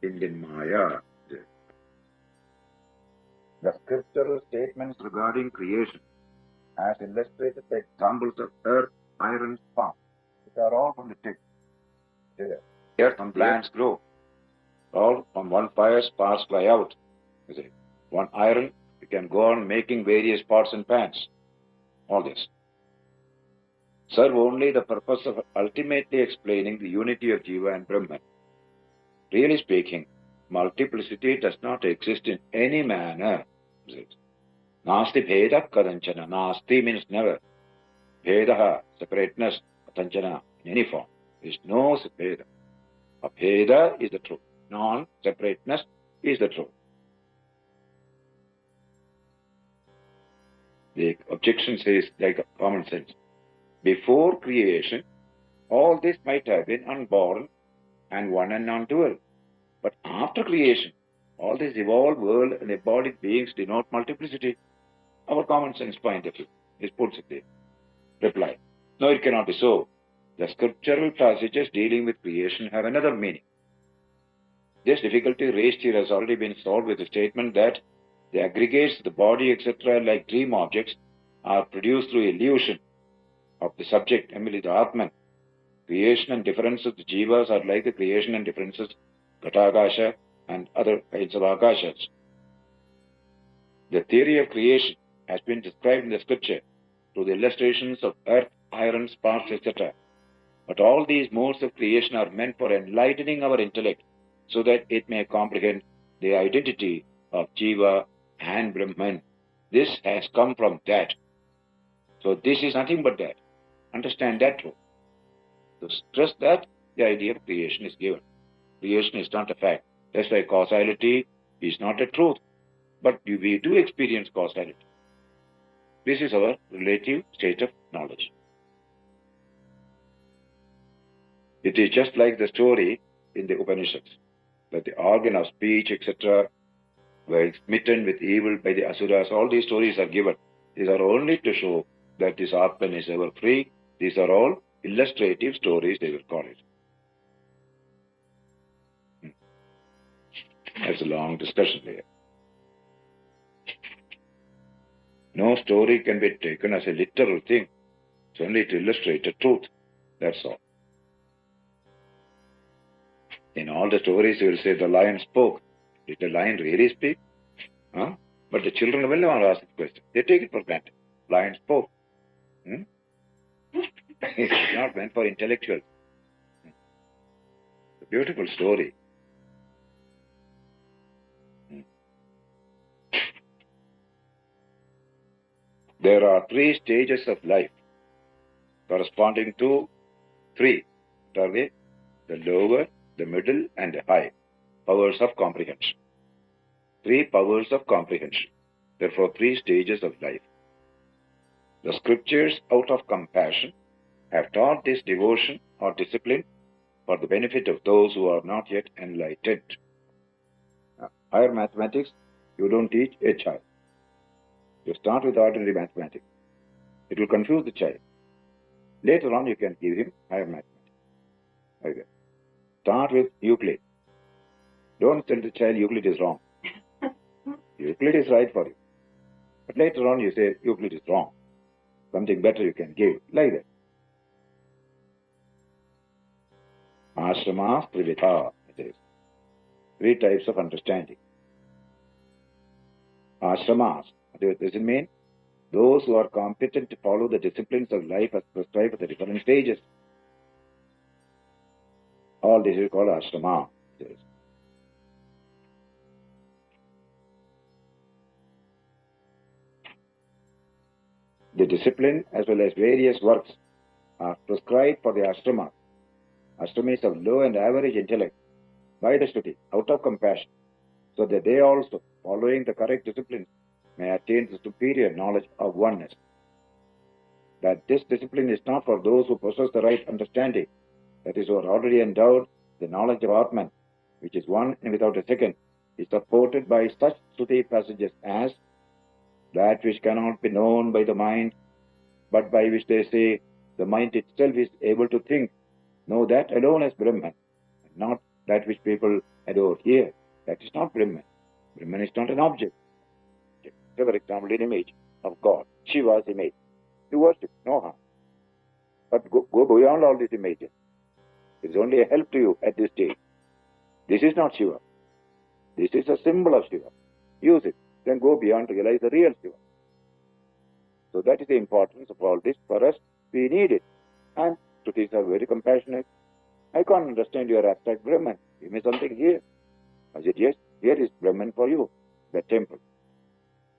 Indian Maya. The scriptural statements regarding creation, as illustrated by examples of earth, iron, spark, which are all from the text. Here some plants grow. All from one fire, sparks fly out. You see, one iron, you can go on making various pots and pans. All this serve only the purpose of ultimately explaining the unity of Jiva and Brahman. Really speaking, multiplicity does not exist in any manner. Nasti bheda kadanchana. Nasti means never. Bhedaha, separateness, kadanchana, in any form. There is no bheda. Abheda is the truth. Non-separateness is the truth. The objection says, like common sense, before creation, all this might have been unborn and one and non-dual. But after creation, all this evolved world and embodied beings denote multiplicity. Our common sense point of view is put it there. Reply, no, it cannot be so. The scriptural passages dealing with creation have another meaning. This difficulty raised here has already been solved with the statement that the aggregates, the body, etc., like dream objects, are produced through illusion of the subject, namely the Atman. Creation and differences of the jivas are like the creation and differences of Ghatakasha and other kinds of Akashas. The theory of creation has been described in the scripture through the illustrations of earth, iron, sparks, etc. But all these modes of creation are meant for enlightening our intellect so that it may comprehend the identity of Jiva and Brahman. This has come from that. So this is nothing but that. Understand that truth. To stress that, the idea of creation is given. Creation is not a fact. That's why causality is not a truth. But we do experience causality. This is our relative state of knowledge. It is just like the story in the Upanishads, that the organ of speech, etc., were smitten with evil by the asuras. All these stories are given. These are only to show that this Atman is ever free. These are all illustrative stories, they will call it. That's a long discussion there. No story can be taken as a literal thing. It's only to illustrate the truth. That's all. In all the stories, you will say the lion spoke. Did the lion really speak? Huh? But the children will not ask the question. They take it for granted. Lion spoke. It is not meant for intellectuals. It's a beautiful story. There are 3 stages of life corresponding to 3. What are they? The lower, the middle, and the high powers of comprehension. 3 powers of comprehension. Therefore, 3 stages of life. The scriptures, out of compassion, have taught this devotion or discipline for the benefit of those who are not yet enlightened. Higher mathematics, you don't teach a child. You start with ordinary mathematics. It will confuse the child. Later on, you can give him higher mathematics. Okay. Start with Euclid. Don't tell the child Euclid is wrong. Euclid is right for you. But later on, you say Euclid is wrong. Something better you can give. Like that. Ashramas Trivita, it is. 3 types of understanding. Ashramas. What does it mean? Those who are competent to follow the disciplines of life as prescribed at the different stages. All this is called ashrama. The discipline as well as various works are prescribed for the ashramas. Ashramis of low and average intellect by the Shruti, out of compassion, so that they also, following the correct disciplines, may attain the superior knowledge of oneness. That this discipline is not for those who possess the right understanding, that is, who are already endowed the knowledge of Atman, which is one and without a second, is supported by such Shruti passages as that which cannot be known by the mind, but by which they say the mind itself is able to think. Know that alone as Brahman, and not that which people and over here. That is not Brahman. Brahman is not an object. For example, an image of God, Shiva's image. You worship, no harm. But go beyond all these images. It is only a help to you at this stage. This is not Shiva. This is a symbol of Shiva. Use it. Then go beyond to realize the real Shiva. So that is the importance of all this. For us, we need it. And Shrutis are very compassionate. I can't understand your abstract Brahman. Give me something here. I said, yes, here is Brahman for you, the temple.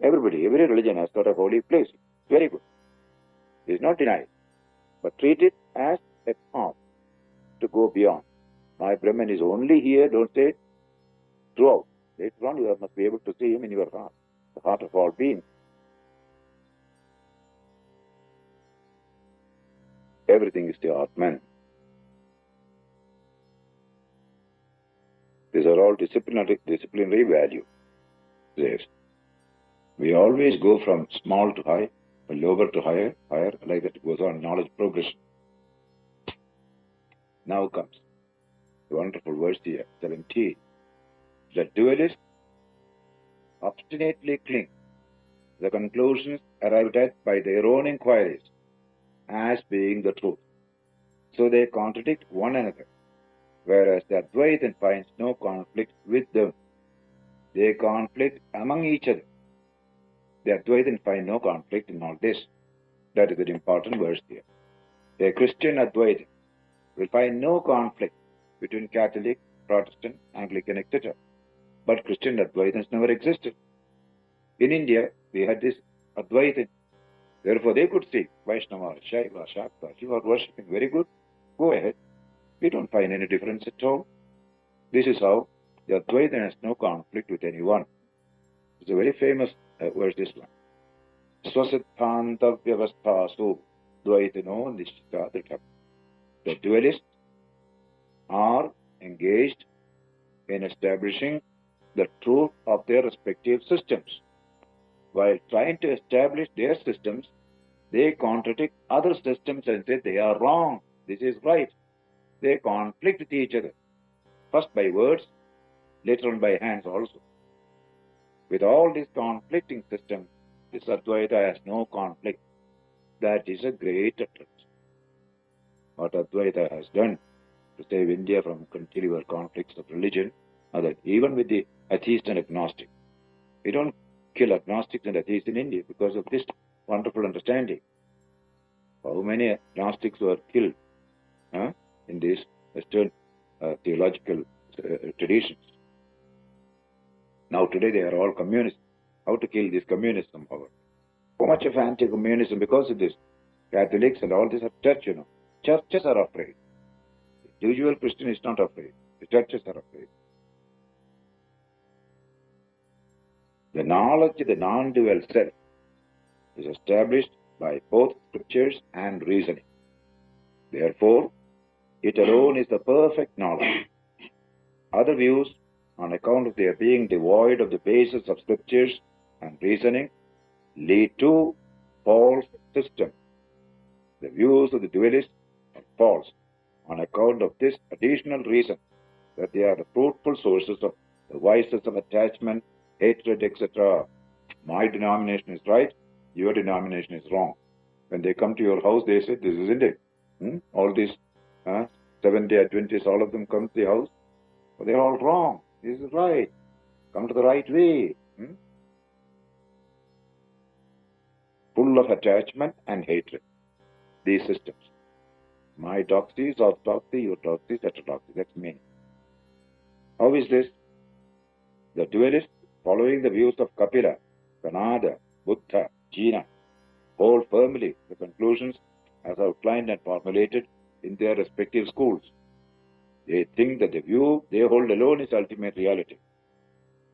Every religion has got a holy place. Very good. It is not denied. But treat it as a path to go beyond. My Brahman is only here, don't say it, throughout. Later on, you must be able to see him in your heart, the heart of all beings. Everything is the Atman. These are all disciplinary value. Yes. We always go from small to high, from lower to higher, like that it goes on, knowledge progression. Now comes the wonderful verse here, 17. The dualists obstinately cling to the conclusions arrived at by their own inquiries as being the truth. So they contradict one another, whereas the Advaitin finds no conflict with them. They conflict among each other. The Advaitin find no conflict in all this. That is an important verse here. A Christian Advaitin will find no conflict between Catholic, Protestant, Anglican, etc. But Christian Advaitins never existed. In India, we had this Advaitin. Therefore, they could see Vaishnava, Shaiva, Shakta. You are worshipping, very good. Go ahead. We don't find any difference at all. This is how the Advaitin has no conflict with anyone. It's a very famous verse, this one. Swasiddhanta vyavasthasu dvaitino nishita dhritam. The dualists are engaged in establishing the truth of their respective systems. While trying to establish their systems, they contradict other systems and say they are wrong, this is right. They conflict with each other, first by words, later on by hands also. With all these conflicting systems, this Advaita has no conflict. That is a great attraction. What Advaita has done to save India from continual conflicts of religion, are that even with the atheist and agnostic, we don't kill agnostics and atheists in India because of this wonderful understanding. How many agnostics were killed in these Western theological traditions? Now today they are all communists. How to kill this communism power? So much of anti-communism because of this. Catholics and all this are church, Churches are afraid. The usual Christian is not afraid. The churches are afraid. The knowledge of the non-dual self is established by both scriptures and reasoning. Therefore, it alone is the perfect knowledge. Other views, on account of their being devoid of the basis of scriptures and reasoning, lead to false systems. The views of the dualists are false on account of this additional reason, that they are the fruitful sources of the vices of attachment, hatred, etc. My denomination is right, your denomination is wrong. When they come to your house, they say, this isn't it. All these Seventh-day Adventists, all of them come to the house. But they're all wrong. This is right. Come to the right way. Full of attachment and hatred. These systems. My doxy is orthodoxy, your doxy is heterodoxy. That's me. How is this? The dualists, following the views of Kapila, Kanada, Buddha, Jina, hold firmly the conclusions as outlined and formulated in their respective schools. They think that the view they hold alone is ultimate reality,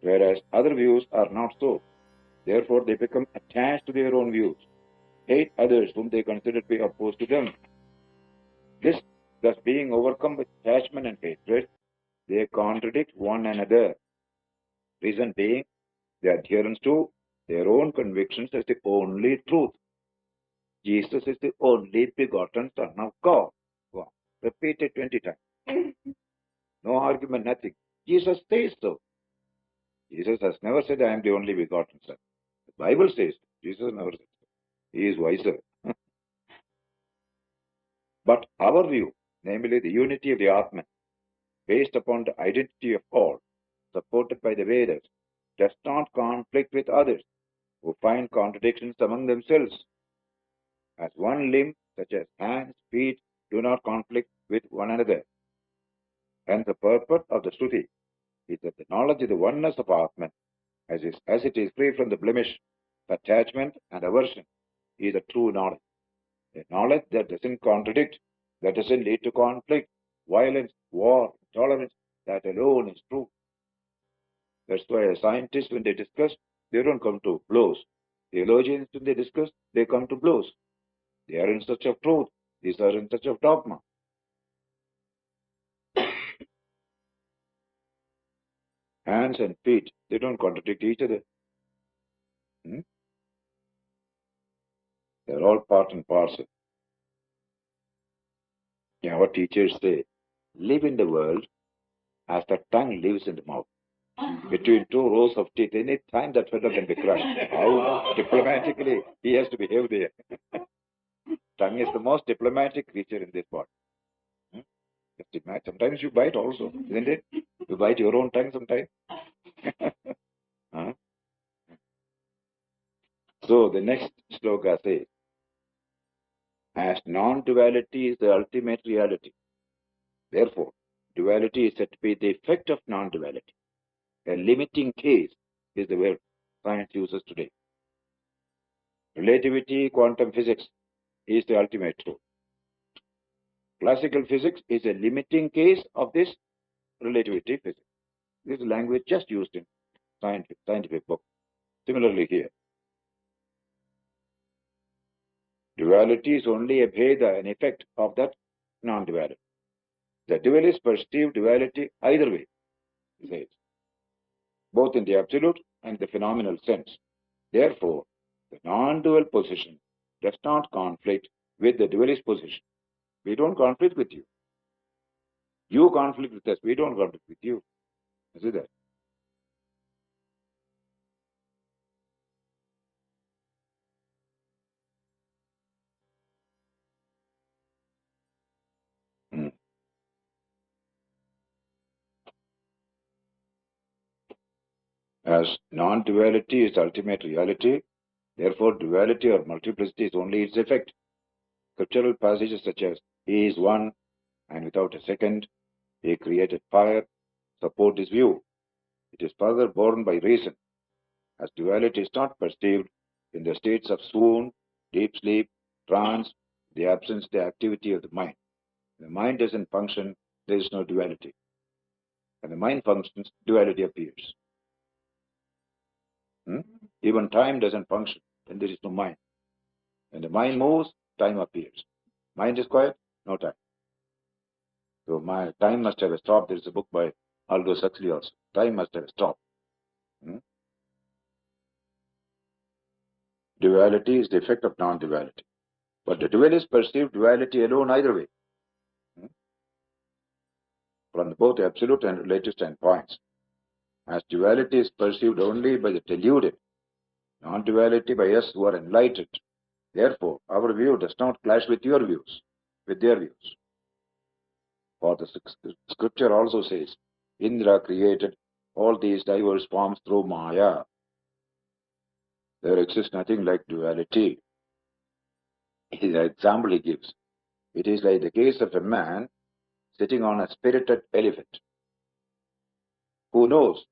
whereas other views are not so. Therefore, they become attached to their own views, hate others whom they consider to be opposed to them. This, thus being overcome with attachment and hatred, they contradict one another. Reason being, the adherence to their own convictions as the only truth. Jesus is the only begotten Son of God. Wow. Repeat it 20 times. No argument, nothing. Jesus says so. Jesus has never said, I am the only begotten Son. The Bible says, Jesus never said so. He is wiser. But our view, namely the unity of the Atman, based upon the identity of all, supported by the Vedas, does not conflict with others who find contradictions among themselves. As one limb, such as hands, feet, do not conflict with one another. And the purport of the Shruti is that the knowledge of the oneness of Atman, as it is free from the blemish, attachment, and aversion, is a true knowledge. A knowledge that doesn't contradict, that doesn't lead to conflict, violence, war, intolerance, that alone is true. That's why scientists, when they discuss, they don't come to blows. Theologians, when they discuss, they come to blows. They are in search of truth. These are in search of dogma. Hands and feet, they don't contradict each other. They're all part and parcel. Our teachers say, live in the world as the tongue lives in the mouth. Between two rows of teeth, any time that fellow can be crushed. How diplomatically he has to behave there. Tongue is the most diplomatic creature in this body. Just imagine. Sometimes you bite also, isn't it? You bite your own tongue sometimes. So the next sloka says, as non-duality is the ultimate reality, therefore, duality is said to be the effect of non-duality. A limiting case is the word science uses today. Relativity, quantum physics is the ultimate truth. Classical physics is a limiting case of this relativity physics. This is language just used in scientific book. Similarly here, duality is only a bheda, an effect of that non-duality. The dualists perceive duality either way, he says, both in the absolute and the phenomenal sense. Therefore, the non-dual position does not conflict with the dualist position. We don't conflict with you. You conflict with us. We don't conflict with you. You see that? As non-duality is ultimate reality, therefore duality or multiplicity is only its effect. Scriptural passages such as, He is one and without a second, He created fire, support this view. It is further borne by reason, as duality is not perceived in the states of swoon, deep sleep, trance, the absence, the activity of the mind. When the mind doesn't function, there is no duality. When the mind functions, duality appears. Even time doesn't function when there is no mind. When the mind moves, time appears. Mind is quiet, no time. So my time must have a stop. There is a book by Aldous Huxley also. Time must have a stop. Duality is the effect of non-duality. But the dualists perceive duality alone either way, from both absolute and relative standpoints. As duality is perceived only by the deluded, non-duality by us who are enlightened. Therefore, our view does not clash with your views, with their views. For the scripture also says, Indra created all these diverse forms through Maya. There exists nothing like duality. It is an example he gives. It is like the case of a man sitting on a spirited elephant, who knows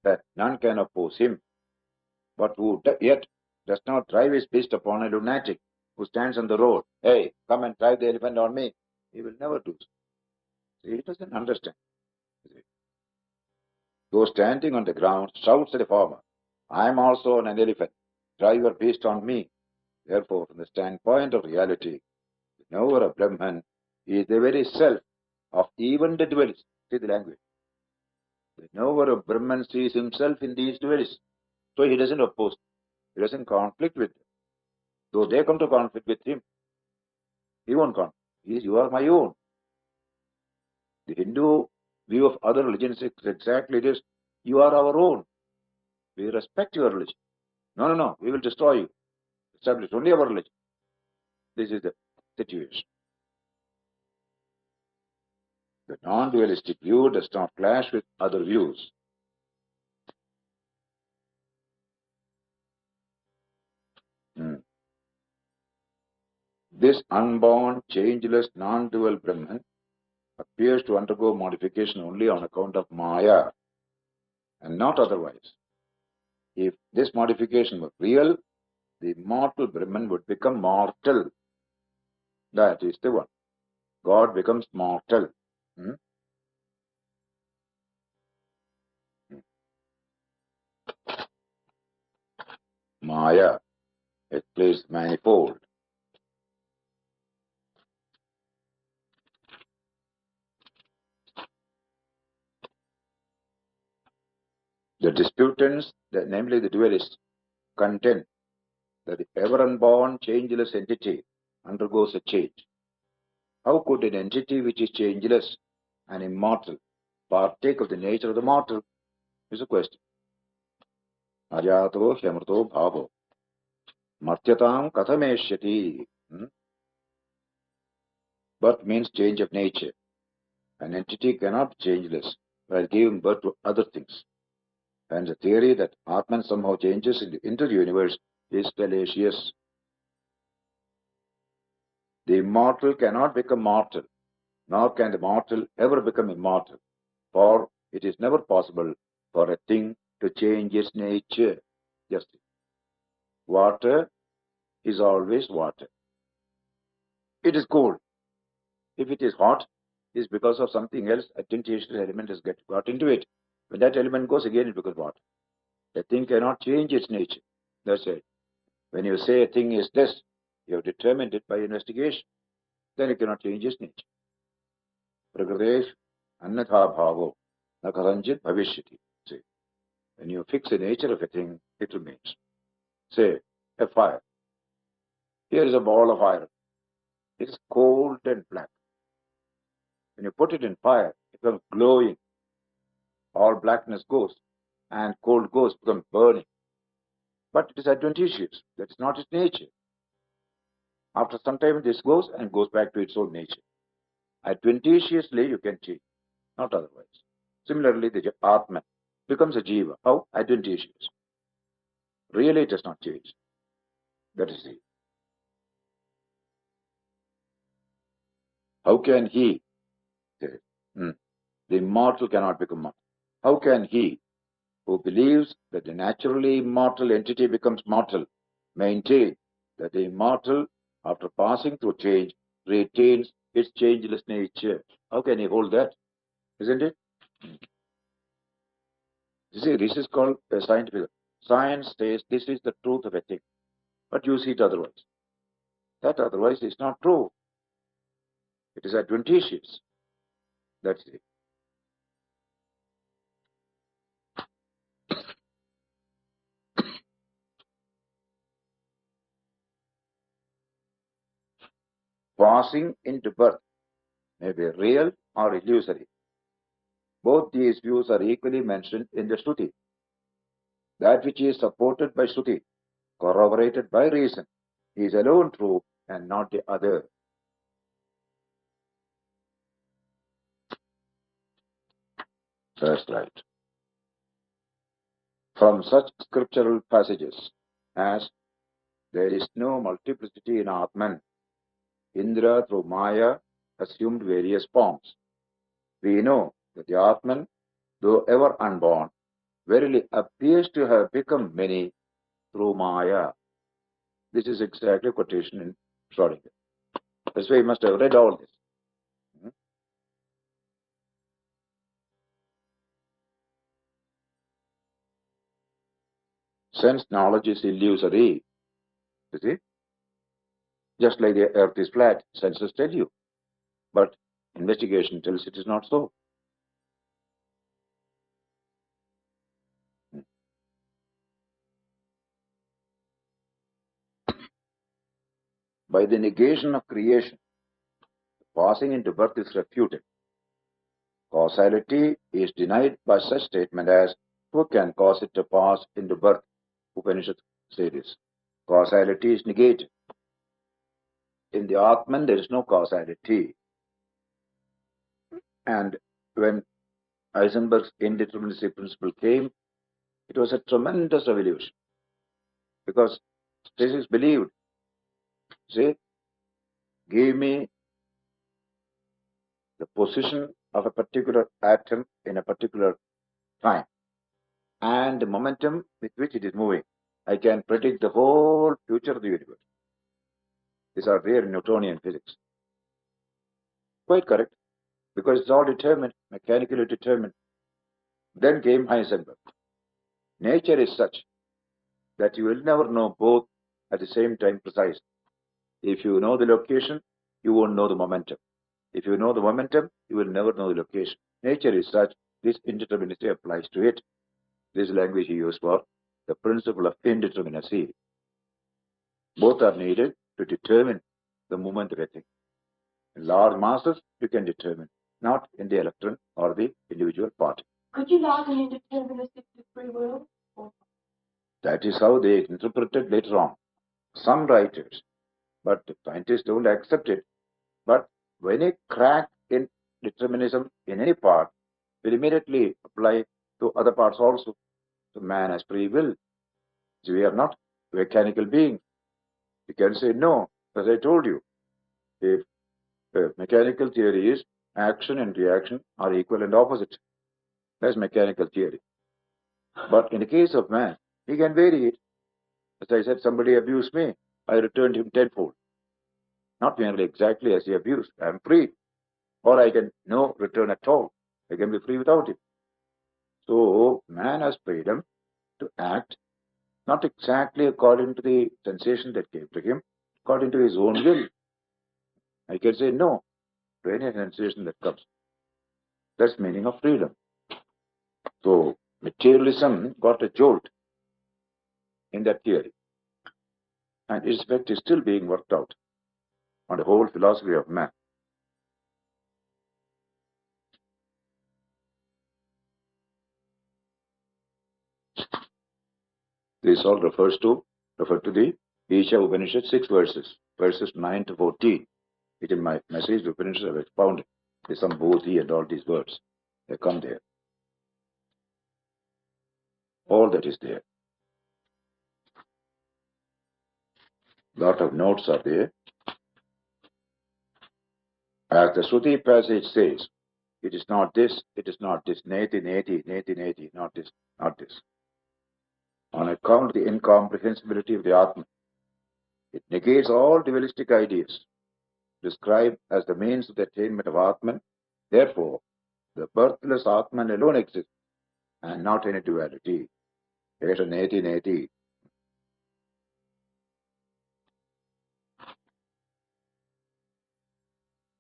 that none can oppose him, but who yet does not drive his beast upon a lunatic who stands on the road. Hey, come and drive the elephant on me. He will never do so. He doesn't understand. Though standing on the ground, shouts at the farmer, I am also an elephant. Drive your beast on me. Therefore, from the standpoint of reality, the knower of Brahman is the very self of even the dualist. See the language. The knower of Brahman sees himself in these dualists. So he doesn't oppose. He doesn't conflict with them. Though they come to conflict with him, he won't conflict. He is, you are my own. The Hindu view of other religions is exactly this. You are our own. We respect your religion. No. We will destroy you. Establish only our religion. This is the situation. The non-dualistic view does not clash with other views. This unborn, changeless, non-dual Brahman appears to undergo modification only on account of Maya and not otherwise. If this modification were real, the mortal Brahman would become mortal. That is the one. God becomes mortal. Maya, it plays manifold. The disputants, namely the dualists, contend that the ever-unborn, changeless entity undergoes a change. How could an entity which is changeless and immortal partake of the nature of the mortal? Is a question. Ajato hyamrto bhavo martyatam kathameshyati. Birth means change of nature. An entity cannot be changeless while giving birth to other things. And the theory that Atman somehow changes into the universe is fallacious. The immortal cannot become mortal, nor can the mortal ever become immortal, for it is never possible for a thing to change its nature. Just water is always water. It is cold. If it is hot, it is because of something else, adventitious element has got into it. When that element goes, again it becomes water. A thing cannot change its nature. That's it. When you say a thing is this, you have determined it by investigation. Then it cannot change its nature. Pragadesh annatha bhavo na karanjit bhavishyati. Say, when you fix the nature of a thing, it remains. Say, a fire. Here is a ball of iron. It is cold and black. When you put it in fire, it becomes glowing. All blackness goes, and cold goes, becomes burning. But it is adventitious. That is not its nature. After some time, this goes and goes back to its own nature. Adventitiously, you can change, not otherwise. Similarly, the Atman becomes a Jiva. How? Adventitious. Really, it does not change. That is it. How can he? The immortal cannot become mortal. How can he who believes that the naturally immortal entity becomes mortal maintain that the immortal, after passing through change, retains its changeless nature? How can he hold that? Isn't it? You see, this is called a scientific. Science says this is the truth of a thing, but you see it otherwise. That otherwise is not true. It is adventitious. That's it. Passing into birth may be real or illusory. Both these views are equally mentioned in the Shruti. That which is supported by Shruti, corroborated by reason, is alone true and not the other. That's right. From such scriptural passages as there is no multiplicity in Atman, Indra through Maya assumed various forms. We know that the Atman, though ever unborn, verily appears to have become many through Maya. This is exactly a quotation in Schrodinger. That's why you must have read all this. Sense knowledge is illusory. You see? Just like the earth is flat, senses tell you. But investigation tells it is not so. By the negation of creation, passing into birth is refuted. Causality is denied by such statement as, who can cause it to pass into birth? Upanishads say this. Causality is negated. In the Atman, there is no causality. And when Heisenberg's indeterminacy principle came, it was a tremendous revolution. Because physics believed, say, give me the position of a particular atom in a particular time and the momentum with which it is moving. I can predict the whole future of the universe. These are there in Newtonian physics. Quite correct, because it's all determined, mechanically determined. Then came Heisenberg. Nature is such that you will never know both at the same time precisely. If you know the location, you won't know the momentum. If you know the momentum, you will never know the location. Nature is such, this indeterminacy applies to it. This language he used for the principle of indeterminacy. Both are needed to determine the movement of a thing. In large masses, you can determine, not in the electron or the individual particle. Could you liken indeterminacy to free will? That is how they interpreted later on. Some writers, but the scientists don't accept it. But when a crack in determinism in any part will immediately apply to other parts also. So man has free will. So we are not mechanical beings. You can say no, as I told you. If mechanical theory is action and reaction are equal and opposite. That's mechanical theory. But in the case of man, he can vary it. As I said, somebody abused me, I returned him tenfold. Not merely exactly as he abused. I am free. Or I can no return at all. I can be free without it. So man has freedom to act not exactly according to the sensation that came to him, according to his own will. I can say no to any sensation that comes. That's the meaning of freedom. So materialism got a jolt in that theory. And its effect is still being worked out on the whole philosophy of man. This all refer to the Isha Upanishad 6 verses 9 to 14. It in my message, the Upanishads have expounded. There's some bodhi and all these words. They come there. All that is there. Lot of notes are there. As the Shruti passage says, it is not this, it is not this, neti, neti, neti, neti, not this, not this. On account of the incomprehensibility of the Atman, it negates all dualistic ideas described as the means of the attainment of Atman. Therefore, the birthless Atman alone exists, and not any duality. Eta neti neti.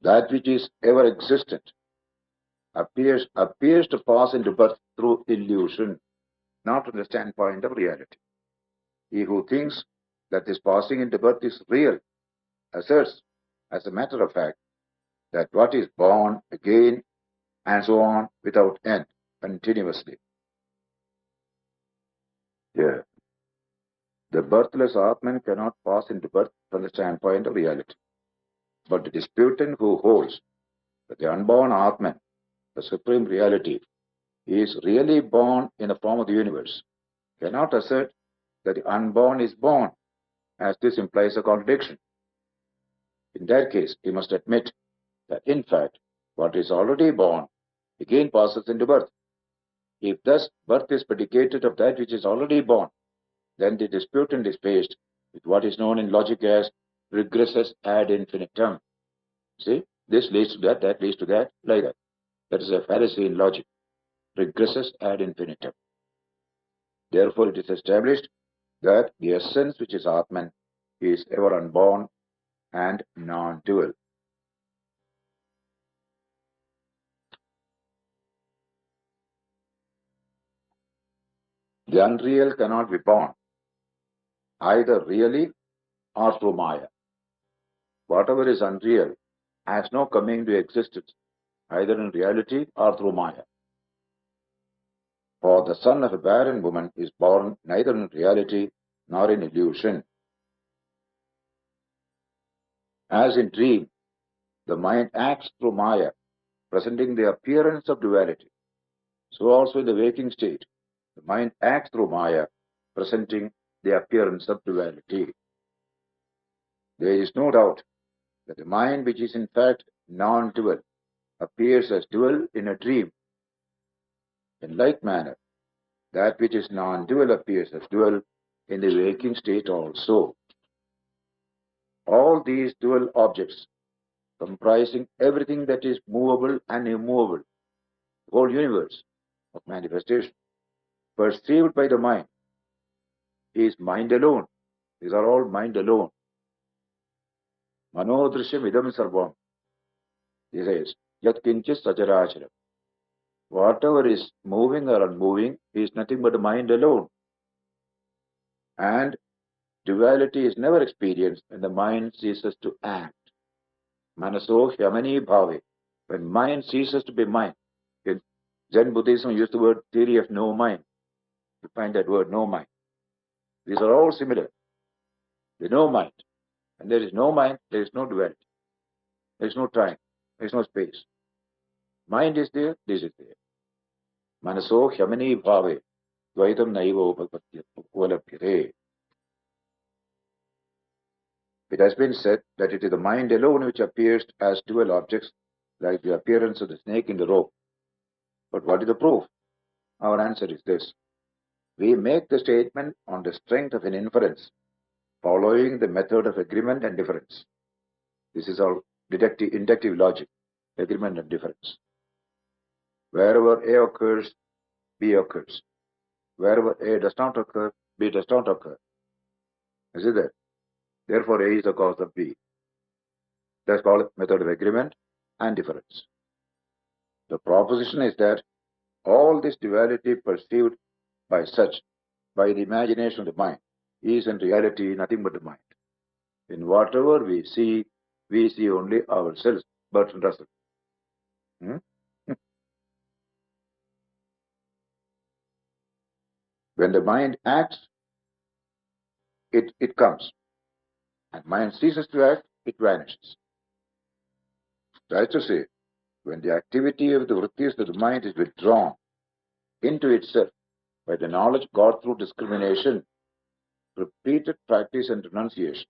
That which is ever existent appears to pass into birth through illusion, not from the standpoint of reality. He who thinks that this passing into birth is real asserts, as a matter of fact, that what is born again and so on without end, continuously. Yeah. The birthless Atman cannot pass into birth from the standpoint of reality. But the disputant who holds that the unborn Atman, the supreme reality, is really born in the form of the universe, cannot assert that the unborn is born, as this implies a contradiction. In that case, he must admit that in fact, what is already born again passes into birth. If thus birth is predicated of that which is already born, then the disputant is faced with what is known in logic as regressus ad infinitum. See, this leads to that leads to that, like that. That is a fallacy in logic. Regressus ad infinitum. Therefore, it is established that the essence which is Atman is ever unborn and non-dual. The unreal cannot be born, either really or through Maya. Whatever is unreal has no coming to existence either in reality or through Maya. For the son of a barren woman is born neither in reality nor in illusion. As in dream, the mind acts through Maya, presenting the appearance of duality. So also in the waking state, the mind acts through Maya, presenting the appearance of duality. There is no doubt that the mind, which is in fact non-dual, appears as dual in a dream. In like manner, that which is non-dual appears as dual in the waking state also. All these dual objects, comprising everything that is movable and immovable, the whole universe of manifestation, perceived by the mind, is mind alone. These are all mind alone. Manodrishyam idam sarvam. He says, yat kinchis sacharacharam. Whatever is moving or unmoving is nothing but the mind alone. And duality is never experienced when the mind ceases to act. Manaso hyamani bhave. When mind ceases to be mind. In Zen Buddhism use the word theory of no mind. You find that word no mind. These are all similar. The no mind. And there is no mind, there is no duality. There is no time. There is no space. Mind is there, this is there. Manaso hyamani bhave. Dvaitam naiva upalabhyate. It has been said that it is the mind alone which appears as dual objects, like the appearance of the snake in the rope. But what is the proof? Our answer is this. We make the statement on the strength of an inference, following the method of agreement and difference. This is our inductive logic, agreement and difference. Wherever A occurs, B occurs. Wherever A does not occur, B does not occur. Is it that? Therefore, A is the cause of B. That's called method of agreement and difference. The proposition is that all this duality perceived by the imagination of the mind, is in reality nothing but the mind. In whatever we see only ourselves, Bertrand Russell. When the mind acts, it comes. And mind ceases to act, it vanishes. That is to say, when the activity of the vrittis of the mind is withdrawn into itself by the knowledge got through discrimination, repeated practice and renunciation,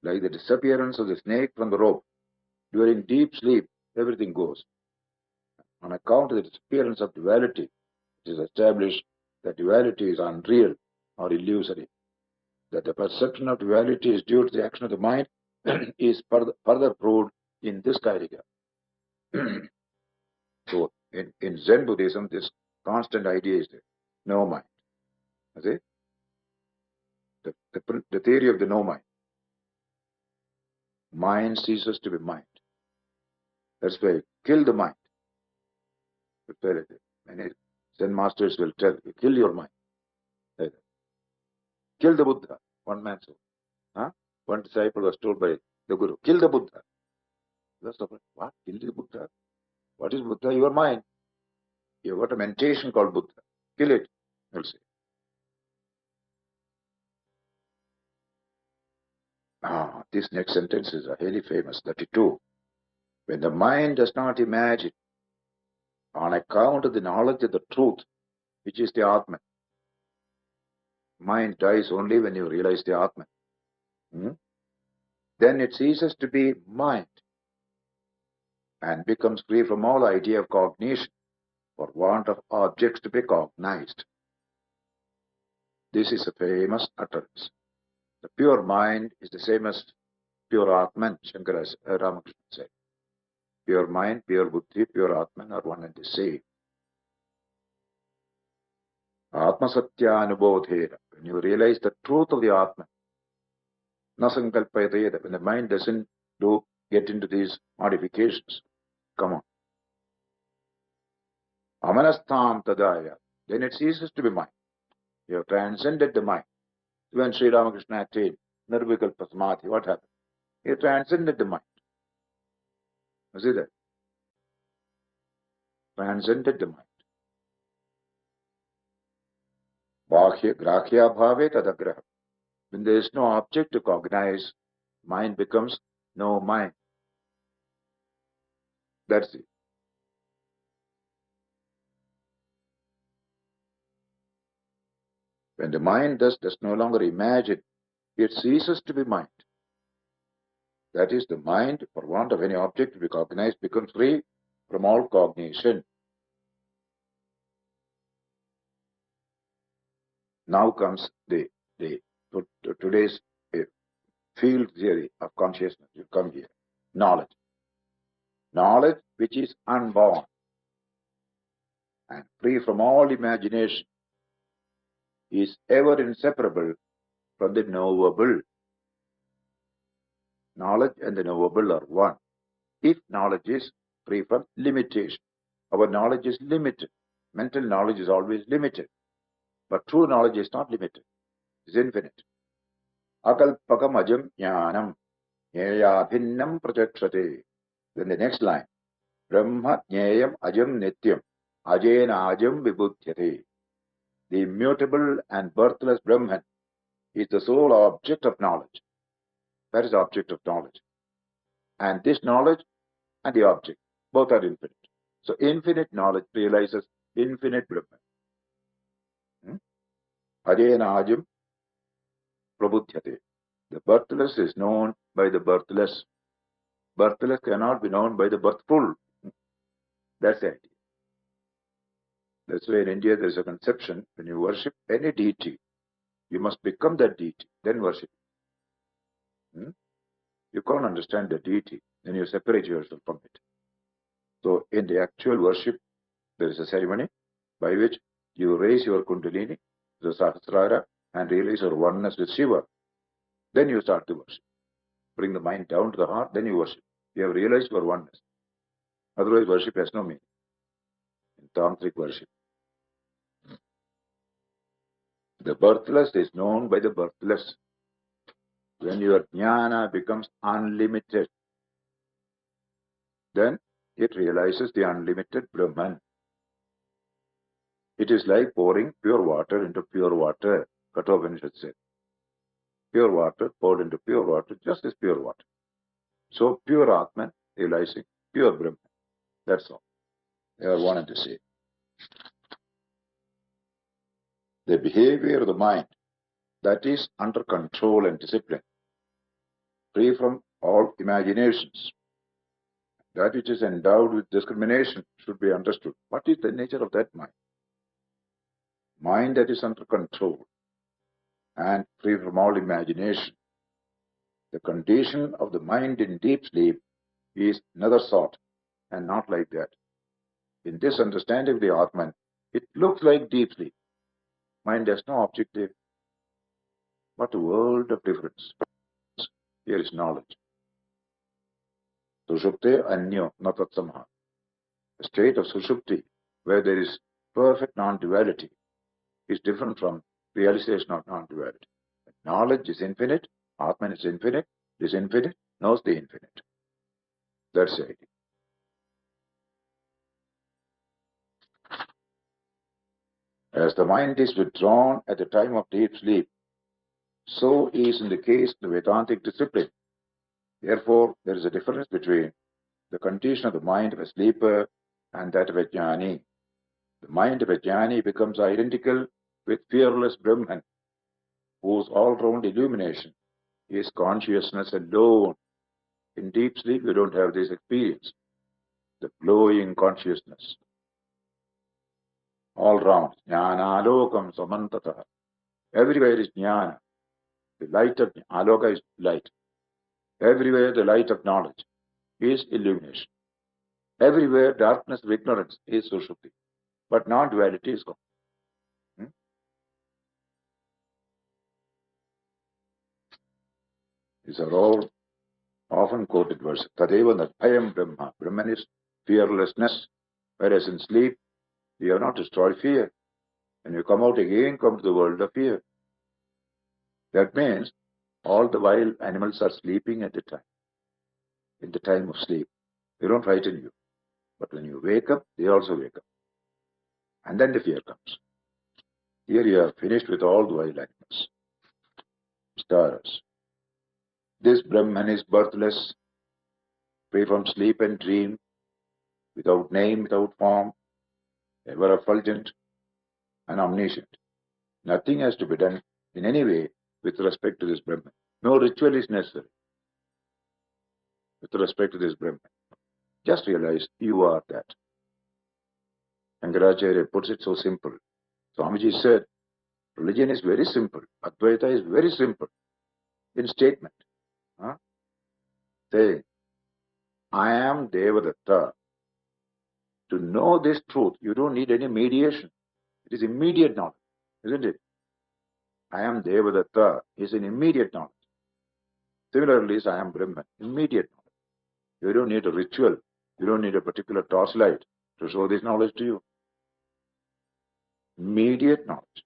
like the disappearance of the snake from the rope, during deep sleep, everything goes. On account of the disappearance of duality, it is established that duality is unreal or illusory. That the perception of duality is due to the action of the mind is further proved in this Kairika. So, in Zen Buddhism, this constant idea is there. No mind. See? The theory of the no mind. Mind ceases to be mind. That's why kill the mind. Many Zen masters will tell you, kill your mind. Kill the Buddha. One man said. One disciple was told by the Guru, kill the Buddha. What? Kill the Buddha? What is Buddha? Your mind. You have got a mentation called Buddha. Kill it. He'll say. This next sentence is highly famous, 32. When the mind does not imagine on account of the knowledge of the truth, which is the Atman, mind dies only when you realize the Atman. Then it ceases to be mind and becomes free from all idea of cognition for want of objects to be cognized. This is a famous utterance. The pure mind is the same as pure Atman, Ramakrishna said. Pure mind, pure buddhi, pure Atman are one and the same. Atma Satya Anubodhera. When you realize the truth of the Atman, Nasankalpayatayeda, when the mind doesn't get into these modifications, come on. Amanastham Tadaya, then it ceases to be mind. You have transcended the mind. When Sri Ramakrishna attained Nirvikalpa Samadhi, what happened? He transcended the mind. You see that? transcended the mind. Bahya grahya bhave tadagraha. When there is no object to cognize, mind becomes no mind. That's it. When the mind does no longer imagine, it ceases to be mind. That is, the mind, for want of any object to be cognized, becomes free from all cognition. Now comes today's field theory of consciousness. You come here. Knowledge. Knowledge which is unborn and free from all imagination is ever inseparable from the knowable. Knowledge and the knowable are one. If knowledge is free from limitation, our knowledge is limited. Mental knowledge is always limited. But true knowledge is not limited. It is infinite. Akalpakam ajam jnanam jnaya bhinnam prajakshate. Then the next line. Brahma jnayam ajam nityam ajena ajam vibhudhyate. The immutable and birthless Brahman is the sole object of knowledge. That is the object of knowledge. And this knowledge and the object, both are infinite. So infinite knowledge realizes infinite Brahman. Ajena ajam prabudhyate. The birthless is known by the birthless. Birthless cannot be known by the birthful. That's the idea. That's why in India there is a conception, when you worship any deity, you must become that deity, then worship. You can't understand the deity, then you separate yourself from it. So in the actual worship, there is a ceremony by which you raise your kundalini, the sahasrara, and realize your oneness with Shiva. Then you start to worship. Bring the mind down to the heart, then you worship. You have realized your oneness. Otherwise, worship has no meaning. In tantric worship, the birthless is known by the birthless. When your jnana becomes unlimited, then it realizes the unlimited Brahman. It is like pouring pure water into pure water, Upanishad said. Pure water poured into pure water, just as pure water. So pure Atman realizing pure Brahman. That's all they are wanting to say. The behavior of the mind that is under control and discipline, free from all imaginations, that which is endowed with discrimination should be understood. What is the nature of that mind? Mind that is under control and free from all imagination. The condition of the mind in deep sleep is another sort and not like that. In this understanding of the Atman, it looks like deep sleep. Mind has no objective. What a world of difference. Here is knowledge. Sushupte anyo natatsamha. A state of sushupti where there is perfect non-duality is different from realization of non-duality. Knowledge is infinite, Atman is infinite, knows the infinite. That's the idea. As the mind is withdrawn at the time of deep sleep, so is in the case of the Vedantic discipline. Therefore, there is a difference between the condition of the mind of a sleeper and that of a jnani. The mind of a jnani becomes identical with fearless Brahman, whose all-round illumination is consciousness alone. In deep sleep, you don't have this experience. The glowing consciousness. All round. Jnana alokam samantata. Everywhere is jnana. The light of aloka is light. Everywhere the light of knowledge is illumination. Everywhere darkness of ignorance is sushupti. But non-duality is gone. These are all often quoted verses. Tadeva nadbhayam brahma. Brahman is fearlessness. Whereas in sleep, you have not destroyed fear. When you come out again, come to the world of fear. That means all the wild animals are sleeping at the time. In the time of sleep. They don't frighten you. But when you wake up, they also wake up. And then the fear comes. Here you are finished with all the eyelines, stars. This Brahman is birthless, free from sleep and dream, without name, without form, ever effulgent and omniscient. Nothing has to be done in any way with respect to this Brahman. No ritual is necessary with respect to this Brahman. Just realize you are that. Shankaracharya puts it so simple. Swamiji said, religion is very simple. Advaita is very simple in statement. Saying, I am Devadatta. To know this truth, you don't need any mediation. It is immediate knowledge, isn't it? I am Devadatta is an immediate knowledge. Similarly, I am Brahman, immediate knowledge. You don't need a ritual. You don't need a particular torchlight to show this knowledge to you. Immediate knowledge.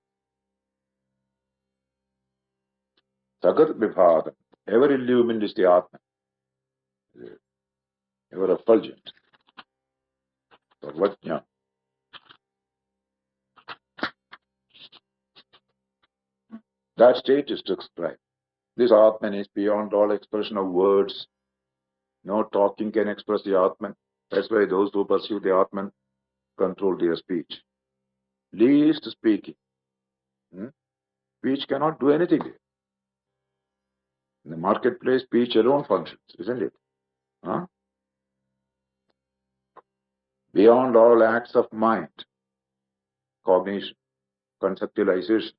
Sagat Vibhadam, ever illumined is the Atma, ever effulgent. Sarvajna. That state is to describe. This Atman is beyond all expression of words. No talking can express the Atman. That's why those who pursue the Atman control their speech. Least speaking. Speech cannot do anything. In the marketplace, speech alone functions, isn't it? Beyond all acts of mind, cognition, conceptualization.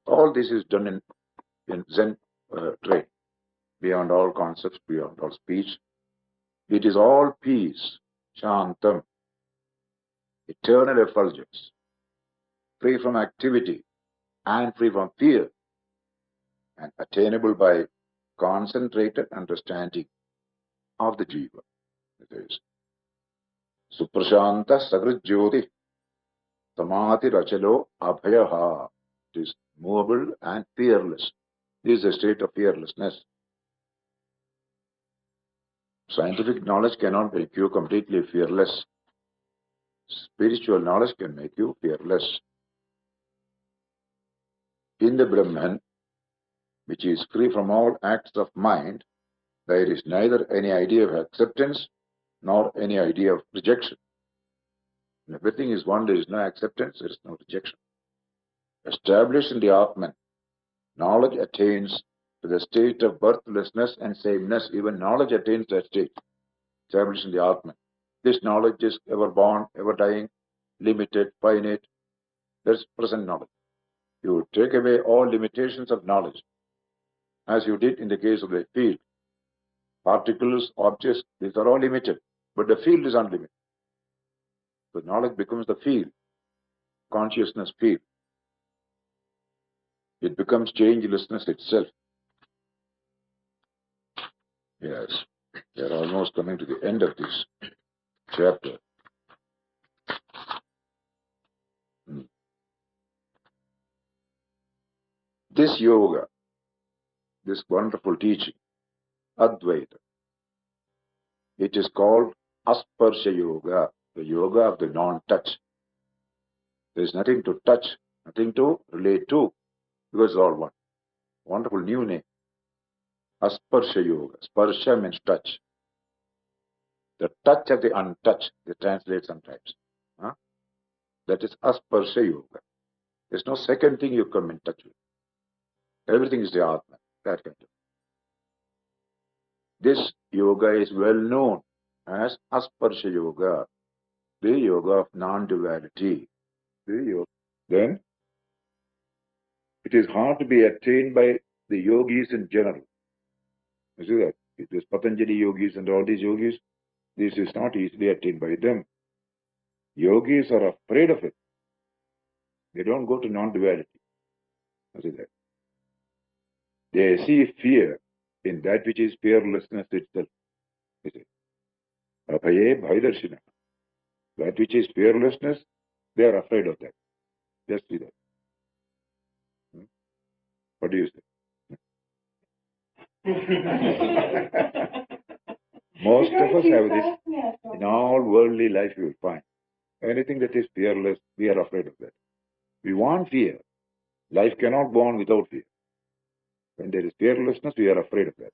All this is done in Zen trade. Beyond all concepts, beyond all speech. It is all peace, shantam, eternal effulgence, free from activity and free from fear, and attainable by concentrated understanding of the jiva. It is Suprashanta Sagrijyoti Samati Rachalo Abhayaha. It is movable and fearless. This is a state of fearlessness. Scientific knowledge cannot make you completely fearless. Spiritual knowledge can make you fearless. In the Brahman, which is free from all acts of mind, there is neither any idea of acceptance nor any idea of rejection. When everything is one, there is no acceptance, there is no rejection. Established in the Atman, knowledge attains to the state of birthlessness and sameness. Even knowledge attains that state, established in the Atman. This knowledge is ever born, ever dying, limited, finite. That's present knowledge. You take away all limitations of knowledge, as you did in the case of the field. Particles, objects, these are all limited, but the field is unlimited. So knowledge becomes the field, consciousness field. It becomes changelessness itself. Yes, we are almost coming to the end of this chapter. This yoga, this wonderful teaching, Advaita, it is called Asparsha Yoga, the yoga of the non-touch. There is nothing to touch, nothing to relate to, because it's all one. Wonderful new name. Asparsha Yoga. Sparsha means touch. The touch of the untouched, they translate sometimes. That is Asparsha Yoga. There's no second thing you come in touch with. Everything is the Atma, that kind of. This yoga is well known as Asparsha Yoga, the yoga of non-duality. Then, it is hard to be attained by the yogis in general. You see that? It is Patanjali yogis and all these yogis. This is not easily attained by them. Yogis are afraid of it. They don't go to non-duality. You see that? They see fear in that which is fearlessness itself. Abhaye bhaidarshina. That which is fearlessness, they are afraid of that. Just see that. What do you say? Most of us have this. In all worldly life you will find. Anything that is fearless, we are afraid of that. We want fear. Life cannot go on without fear. When there is fearlessness, we are afraid of that.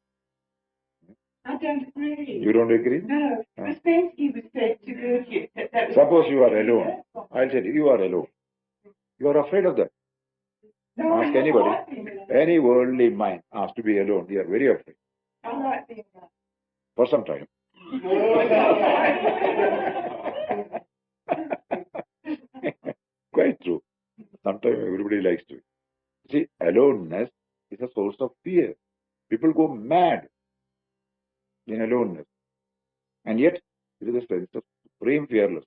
I don't agree. You don't agree? No. Uspensky was said to Gurdjieff that Suppose you are alone. I'll tell you, you are alone. You are afraid of that. No, ask anybody. Any worldly mind asked to be alone, they are very afraid. I like being alone. For some time. Quite true. Sometimes everybody likes to. See, aloneness is a source of fear. People go mad in aloneness. And yet, it is a sense of supreme fearlessness,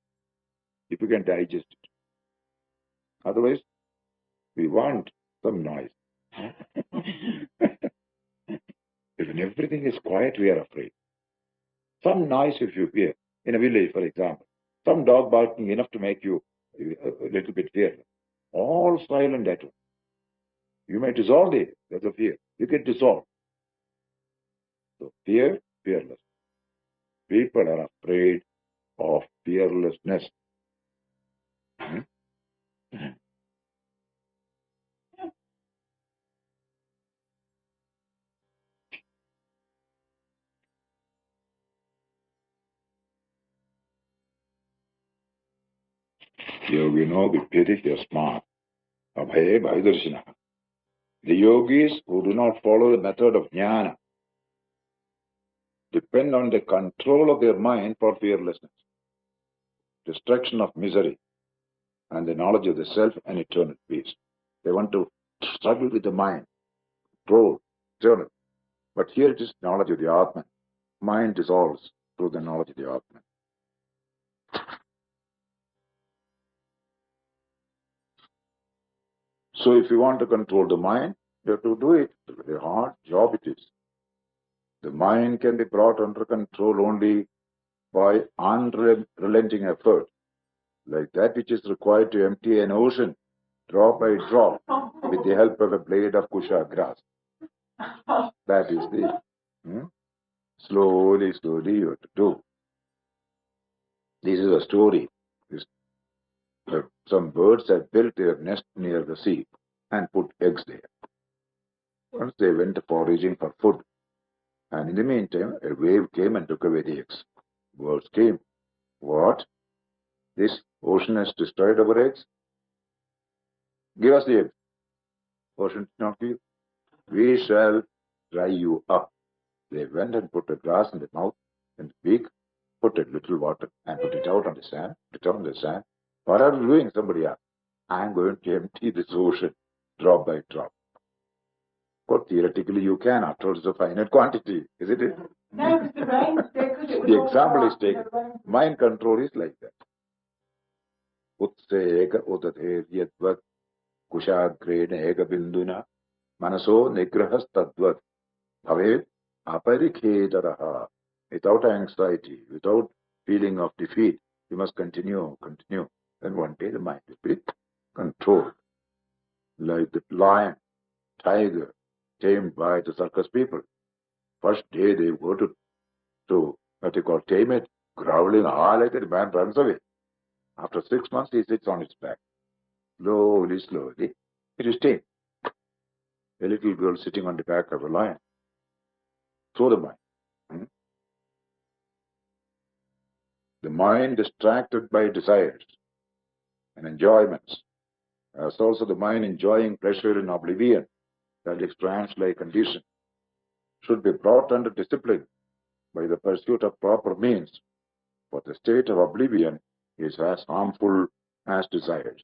if you can digest it. Otherwise, we want some noise. When everything is quiet, we are afraid. Some noise if you hear, in a village, for example, some dog barking enough to make you a little bit fearless. All silent at once. You may dissolve it. That's a fear. You get dissolved. So fear, fearless. People are afraid of fearlessness. Yogino vippyati yasmat abhaye bhaidarshina. The yogis who do not follow the method of jnana depend on the control of their mind for fearlessness, destruction of misery, and the knowledge of the self and eternal peace. They want to struggle with the mind, control, eternal. But here it is knowledge of the Atman. Mind dissolves through the knowledge of the Atman. So if you want to control the mind, you have to do it. It's a very hard job it is. The mind can be brought under control only by unrelenting effort, like that which is required to empty an ocean, drop by drop, with the help of a blade of kusha grass. That is the slowly you have to do. This is a story. Some birds have built their nest near the sea and put eggs there. Once they went foraging for food, and in the meantime, a wave came and took away the eggs. Birds came. What? This ocean has destroyed our eggs? Give us the eggs. Ocean did not give. We shall dry you up. They went and put a glass in the mouth and the beak, put a little water and put it out on the sand, put it on the sand. What are you doing? Somebody asked. I am going to empty this ocean drop by drop. But theoretically you can, after all it's a finite quantity, isn't it? No, because the rain was there because it was The all example is dark, taken. the rain- Mind control is like that. Utse eka utate yadvat kushagrena eka binduna manaso nigrahas tadvat bhavet aparikhedaraha. Without anxiety, without feeling of defeat, you must continue. Then one day the mind will be controlled. Like the lion, tiger, tamed by the circus people. First day they go to what you call tame it, growling, like that, the man runs away. After 6 months, he sits on its back. Slowly, it is tamed. A little girl sitting on the back of a lion. So the mind. The mind distracted by desires and enjoyments, as also the mind enjoying pleasure in oblivion, that is trance-like condition, should be brought under discipline by the pursuit of proper means, for the state of oblivion is as harmful as desires.